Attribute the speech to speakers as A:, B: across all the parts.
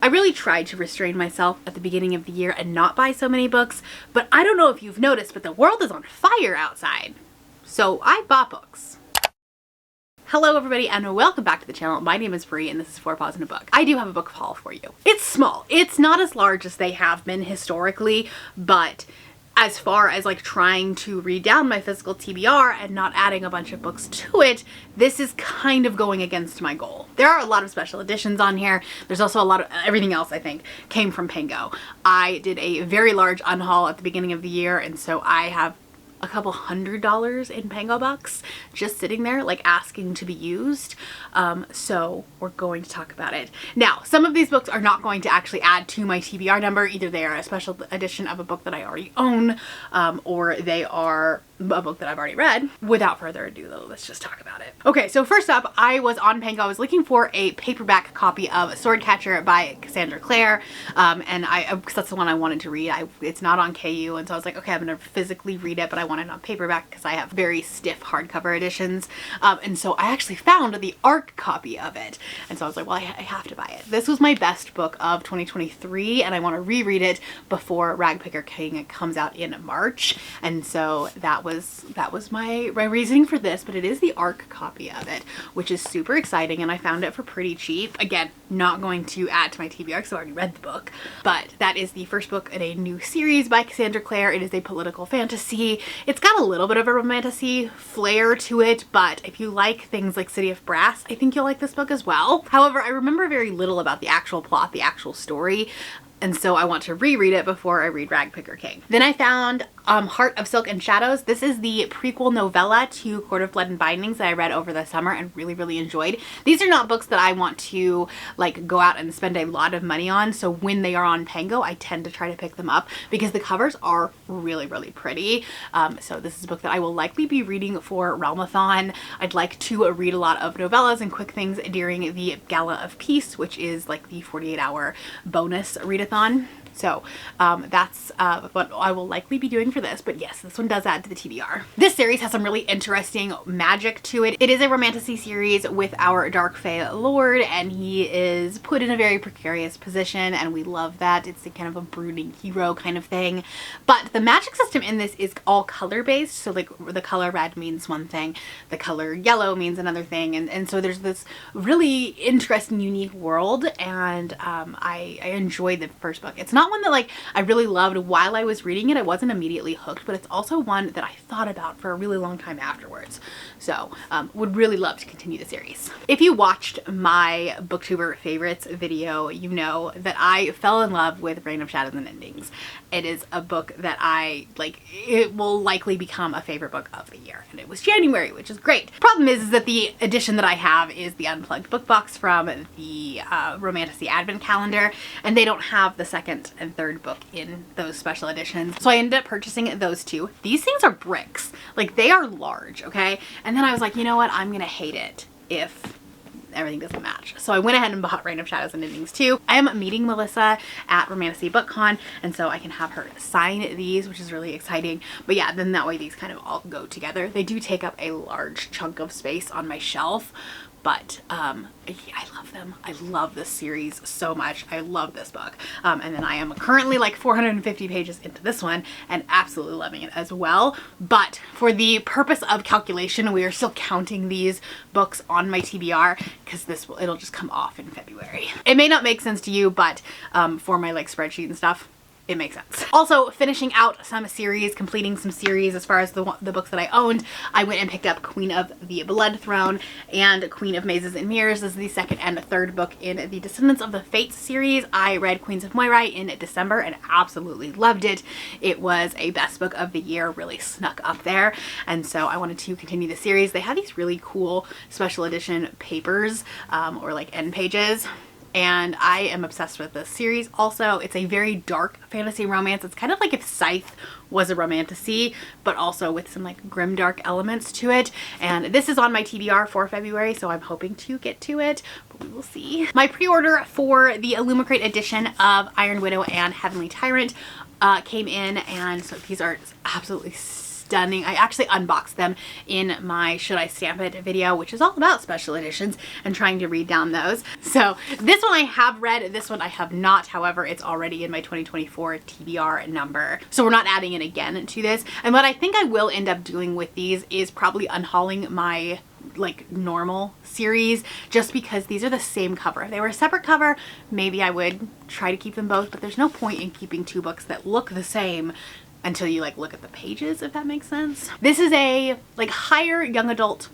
A: really tried to restrain myself at the beginning of the year and not buy so many books, but I don't know if you've noticed, but the world is on fire outside. So I bought books. Hello everybody and welcome back to the channel. My name is Brie and this is 4 Paws in a Book. I do have a book haul for you. It's small. It's not as large as they have been historically, but as far as like trying to read down my physical TBR and not adding a bunch of books to it, this is kind of going against my goal. There are a lot of special editions on here. There's also a lot of everything else I think came from Pango. I did a very large unhaul at the beginning of the year, and so I have a couple $100 in Pango bucks just sitting there like asking to be used. So we're going to talk about it. Now, some of these books are not going to actually add to my TBR number. Either they are a special edition of a book that I already own, or they are a book that I've already read. Without further ado though, let's just talk about it. Okay, so first up, I was on Pango. I was looking for a paperback copy of Swordcatcher by Cassandra Clare, and because that's the one I wanted to read. It's not on KU, and so I was like, okay, I'm gonna physically read it, but I want it on paperback because I have very stiff hardcover editions, and so I actually found the ARC copy of it, and so I was like, well, I have to buy it. This was my best book of 2023, and I want to reread it before Ragpicker King comes out in March, and so that was my reasoning for this, but it is the ARC copy of it, which is super exciting, and I found it for pretty cheap. Again, not going to add to my TBR because I already read the book, but that is the first book in a new series by Cassandra Clare. It is a political fantasy. It's got a little bit of a romantasy flair to it, but if you like things like City of Brass, I think you'll like this book as well. However, I remember very little about the actual plot, the actual story, and so I want to reread it before I read Ragpicker King. Then I found Heart of Silk and Shadows. This is the prequel novella to Court of Blood and Bindings that I read over the summer and really enjoyed. These are not books that I want to like go out and spend a lot of money on, so when they are on Pango, I tend to try to pick them up because the covers are really pretty. So this is a book that I will likely be reading for Realmathon. I'd like to read a lot of novellas and quick things during the Gala of Peace, which is like the 48-hour bonus readathon. So that's what I will likely be doing for this, but yes, this one does add to the TBR. This series has some really interesting magic to it. It is a romantasy series with our Dark Fae Lord, and he is put in a very precarious position, and we love that. It's a kind of a brooding hero kind of thing. But the magic system in this is all color based, so like the color red means one thing, the color yellow means another thing, and so there's this really interesting, unique world, and I enjoyed the first book. It's not one that like I really loved while I was reading it. I wasn't immediately hooked, but it's also one that I thought about for a really long time afterwards. So would really love to continue the series. If you watched my Booktuber favorites video, you know that I fell in love with Reign of Shadows and Endings. It is a book that I like. It will likely become a favorite book of the year, and it was January, which is great. Problem is that the edition that I have is the unplugged book box from the Romantasy Advent Calendar, and they don't have the second and third book in those special editions. So I ended up purchasing those two. These things are bricks. Like, they are large, okay? And then I was like, you know what? I'm gonna hate it if everything doesn't match. So I went ahead and bought Reign of Shadows and Endings too. I am meeting Melissa at Romantasy BookCon, and so I can have her sign these, which is really exciting. But yeah, then that way these kind of all go together. They do take up a large chunk of space on my shelf, but yeah, I love them. I love this series so much. I love this book. And then I am currently like 450 pages into this one and absolutely loving it as well. But for the purpose of calculation, we are still counting these books on my TBR because it'll just come off in February. It may not make sense to you, but for my like spreadsheet and stuff, it makes sense. Also, finishing out some series, completing some series as far as the books that I owned, I went and picked up Queen of the Blood Throne and Queen of Mazes and Mirrors. This is the second and third book in the Descendants of the Fates series. I read Queens of Moirai in December and absolutely loved it. It was a best book of the year, really snuck up there, and so I wanted to continue the series. They have these really cool special edition papers or like end pages, and I am obsessed with this series. Also, it's a very dark fantasy romance. It's kind of like if Scythe was a romantasy, but also with some like grimdark elements to it. And this is on my TBR for February, so I'm hoping to get to it, but we will see. My pre-order for the Illumicrate edition of Iron Widow and Heavenly Tyrant came in, and so these are absolutely stunning stunning. I actually unboxed them in my Should I Stamp It video, which is all about special editions and trying to read down those. So this one I have read, this one I have not. However, it's already in my 2024 TBR number. So we're not adding it again to this. And what I think I will end up doing with these is probably unhauling my like normal series, just because these are the same cover. If they were a separate cover, maybe I would try to keep them both, but there's no point in keeping two books that look the same until you like look at the pages, if that makes sense. This is a like higher young adult,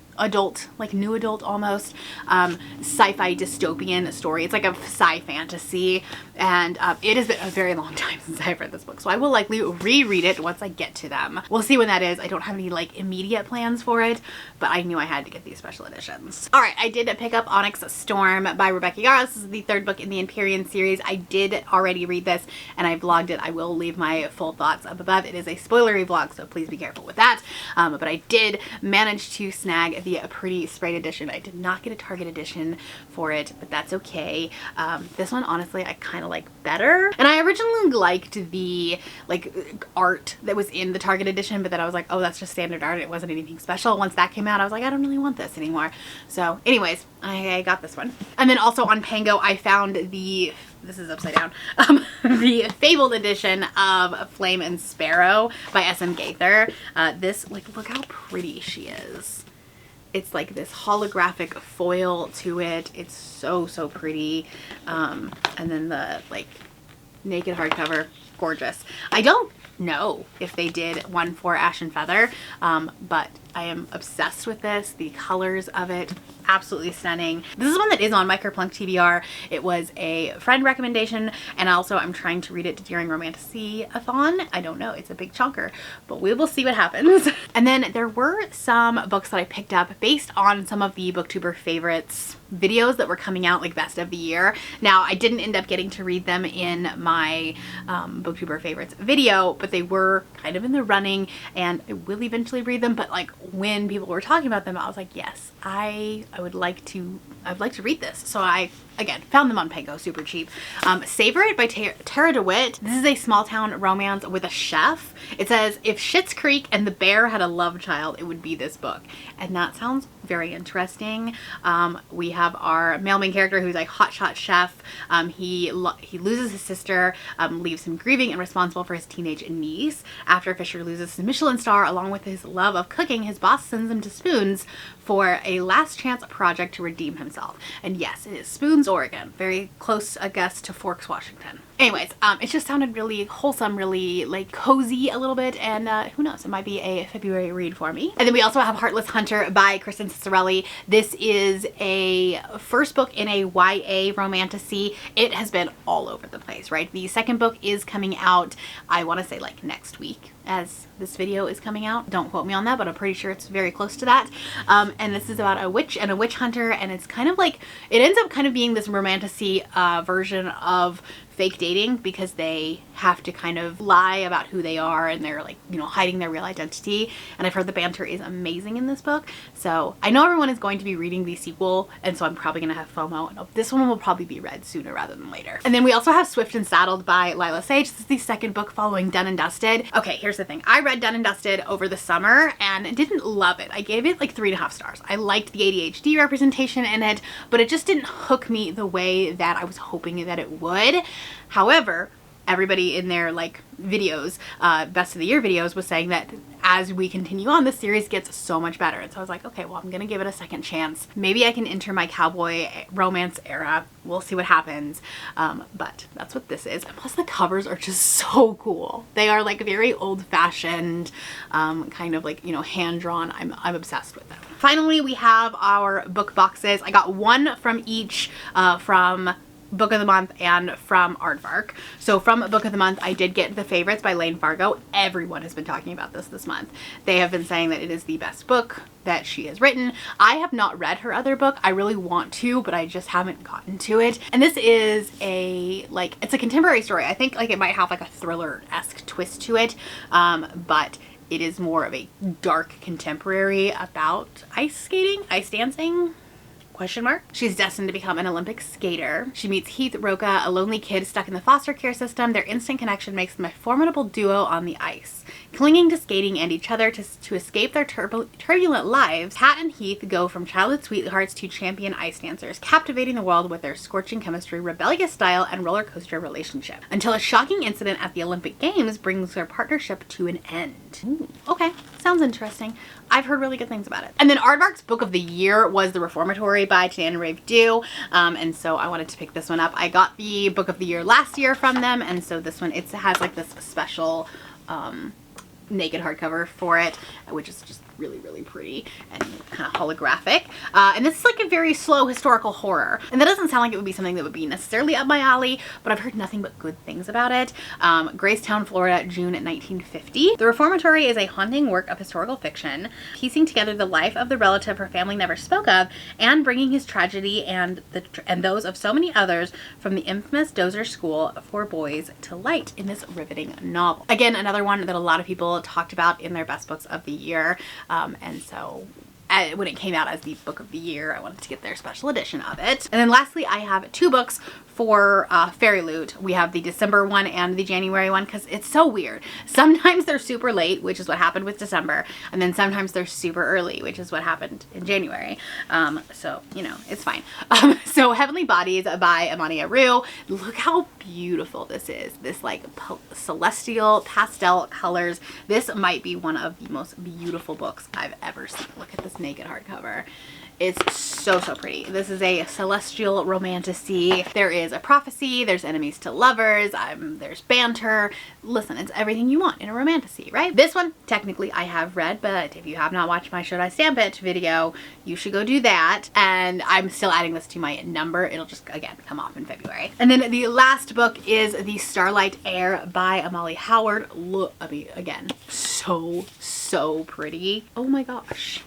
A: like new adult almost, sci-fi dystopian story. It's like a sci fantasy, and it has been a very long time since I've read this book, so I will likely reread it once I get to them. We'll see when that is. I don't have any like immediate plans for it, but I knew I had to get these special editions. All right, I did pick up Onyx Storm by Rebecca Yarros. This is the third book in the Empyrean series. I did already read this and I vlogged it. I will leave my full thoughts up above. It is a spoilery vlog, so please be careful with that. But I did manage to snag the Pretty Sprayed edition. I did not get a Target edition for it, but that's okay. This one, honestly, I kind of like better. And I originally liked the like art that was in the Target edition, but then I was like, oh, that's just standard art. It wasn't anything special. Once that came out, I was like, I don't really want this anymore. So anyways, I got this one. And then also on Pango, I found this is upside down, the Fabled edition of Flame and Sparrow by S.M. Gaither. This, like, look how pretty she is. It's like this holographic foil to it. It's so, so pretty. And then the like naked hardcover, gorgeous. I don't know if they did one for Ash and Feather, but I am obsessed with this. The colors of it, absolutely stunning. This is one that is on my Kerplunk TBR. It was a friend recommendation, and also I'm trying to read it during Romantasy-a-thon. I don't know, it's a big chunker, but we will see what happens. And then there were some books that I picked up based on some of the Booktuber favorites videos that were coming out, like best of the year. Now, I didn't end up getting to read them in my Booktuber favorites video, but they were kind of in the running, and I will eventually read them. But like when people were talking about them, I was like, yes, I'd like to read this. So I, again, found them on Pango, super cheap. Savor It by Tara DeWitt. This is a small town romance with a chef. It says, if Schitt's Creek and the bear had a love child, it would be this book. And that sounds very interesting. We have our male main character who's like hotshot chef. He loses his sister, leaves him grieving and responsible for his teenage niece. After Fisher loses his Michelin star along with his love of cooking, his boss sends him to Spoons for a last chance project to redeem himself. And yes, it is Spoons, Oregon. Very close, I guess, to Forks, Washington. Anyways, it just sounded really wholesome, really like cozy a little bit, and who knows, it might be a February read for me. And then we also have Heartless Hunter by Kristen Cicerelli. This is a first book in a YA romantasy. It has been all over the place, right? The second book is coming out, I want to say like next week as this video is coming out. Don't quote me on that, but I'm pretty sure it's very close to that. And this is about a witch and a witch hunter, and it's kind of like, it ends up kind of being this romantasy version of fake dating, because they have to kind of lie about who they are, and they're like, you know, hiding their real identity. And I've heard the banter is amazing in this book. So I know everyone is going to be reading the sequel, and so I'm probably gonna have FOMO, and this one will probably be read sooner rather than later. And then we also have Swift and Saddled by Lila Sage. This is the second book following Done and Dusted. Okay, here's the thing. I read Done and Dusted over the summer and didn't love it. I gave it like 3.5 stars. I liked the ADHD representation in it, but it just didn't hook me the way that I was hoping that it would. However, everybody in their like videos, best of the year videos, was saying that as we continue on, this series gets so much better. And so I was like, okay, well, I'm gonna give it a second chance. Maybe I can enter my cowboy romance era. We'll see what happens. But that's what this is. And plus the covers are just so cool. They are like very old-fashioned, kind of like, you know, hand-drawn. I'm obsessed with them. Finally, we have our book boxes. I got one from each, from Book of the Month and from Aardvark. So from Book of the Month, I did get The Favorites by Lane Fargo. Everyone has been talking about this month. They have been saying that it is the best book that she has written. I have not read her other book. I really want to, but I just haven't gotten to it. And this is a, like, it's a contemporary story. I think like it might have like a thriller-esque twist to it, but it is more of a dark contemporary about ice skating, ice dancing. Question mark. She's destined to become an Olympic skater. She meets Heath Roca, a lonely kid stuck in the foster care system. Their instant connection makes them a formidable duo on the ice. Clinging to skating and each other to escape their turbulent lives, Pat and Heath go from childhood sweethearts to champion ice dancers, captivating the world with their scorching chemistry, rebellious style, and roller coaster relationship. Until a shocking incident at the Olympic Games brings their partnership to an end. Ooh, okay, sounds interesting. I've heard really good things about it. And then Aardvark's book of the year was The Reformatory by Tan and Rave Dew. And so I wanted to pick this one up. I got the book of the year last year from them. And so this one, it has like this special naked hardcover for it, which is just really, really pretty and kind of holographic. And this is like a very slow historical horror. And that doesn't sound like it would be something that would be necessarily up my alley, but I've heard nothing but good things about it. Gracetown, Florida, June 1950. The Reformatory is a haunting work of historical fiction, piecing together the life of the relative her family never spoke of and bringing his tragedy and those of so many others from the infamous Dozer School for Boys to light in this riveting novel. Again, another one that a lot of people talked about in their best books of the year. And so when it came out as the book of the year, I wanted to get their special edition of it. And then lastly, I have 2 books for Fairy Loot. We have the December one and the January one because it's so weird. Sometimes they're super late, which is what happened with December, and then sometimes they're super early, which is what happened in January. So, you know, it's fine. So Heavenly Bodies by Amania Rue. Look how beautiful this is. This like celestial pastel colors. This might be one of the most beautiful books I've ever seen. Look at this naked hardcover. It's so, so pretty. This is a celestial romantasy. There is a prophecy, there's enemies to lovers, there's banter. Listen, it's everything you want in a romantasy, right? This one, technically I have read, but if you have not watched my Should I Stamp It video, you should go do that. And I'm still adding this to my number. It'll just, again, come off in February. And then the last book is the Starlight Air by Amalie Howard. Look, I mean, again, so, so pretty. Oh my gosh.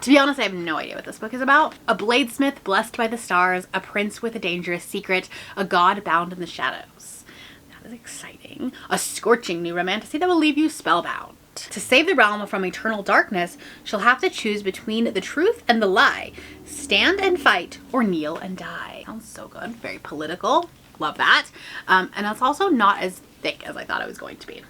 A: To be honest, I have no idea what this book is about. A bladesmith blessed by the stars, a prince with a dangerous secret, a god bound in the shadows. That is exciting. A scorching new romantasy that will leave you spellbound. To save the realm from eternal darkness, she'll have to choose between the truth and the lie. Stand and fight, or kneel and die. Sounds so good. Very political. Love that. And it's also not as thick as I thought it was going to be.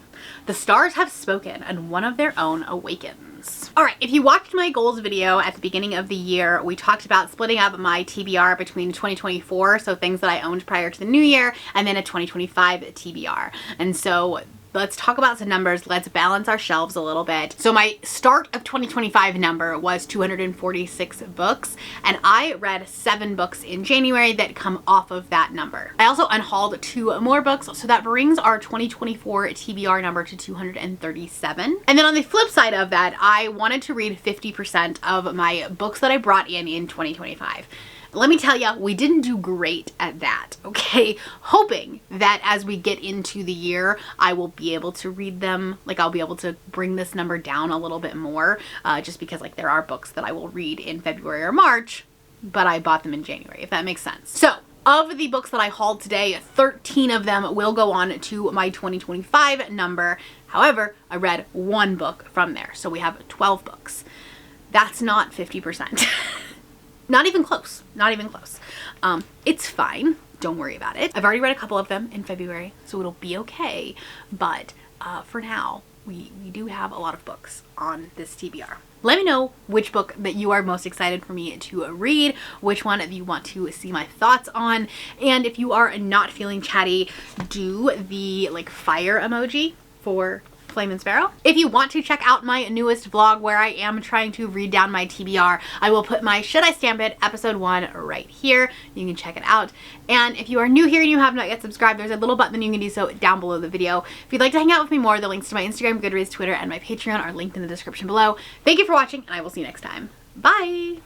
A: The stars have spoken, and one of their own awakens. All right, if you watched my goals video at the beginning of the year, we talked about splitting up my TBR between 2024, so things that I owned prior to the new year, and then a 2025 TBR. And so let's talk about some numbers. Let's balance our shelves a little bit. So my start of 2025 number was 246 books, and I read 7 books in January that come off of that number. I also unhauled 2 more books, so that brings our 2024 TBR number to 237. And then on the flip side of that, I wanted to read 50% of my books that I brought in 2025. Let me tell you, we didn't do great at that, okay? Hoping that as we get into the year, I will be able to read them. Like, I'll be able to bring this number down a little bit more, just because, like, there are books that I will read in February or March, but I bought them in January, if that makes sense. So, of the books that I hauled today, 13 of them will go on to my 2025 number. However, I read 1 book from there, so we have 12 books. That's not 50%. Not even close. Not even close. It's fine. Don't worry about it. I've already read a couple of them in February, so it'll be okay. But for now, we do have a lot of books on this TBR. Let me know which book that you are most excited for me to read, which one you want to see my thoughts on, and if you are not feeling chatty, do the like fire emoji for Flame and Sparrow. If you want to check out my newest vlog where I am trying to read down my TBR, I will put my Should I Stamp It episode 1 right here. You can check it out. And if you are new here and you have not yet subscribed, there's a little button you can do so down below the video. If you'd like to hang out with me more, the links to my Instagram, Goodreads, Twitter, and my Patreon are linked in the description below. Thank you for watching, and I will see you next time. Bye!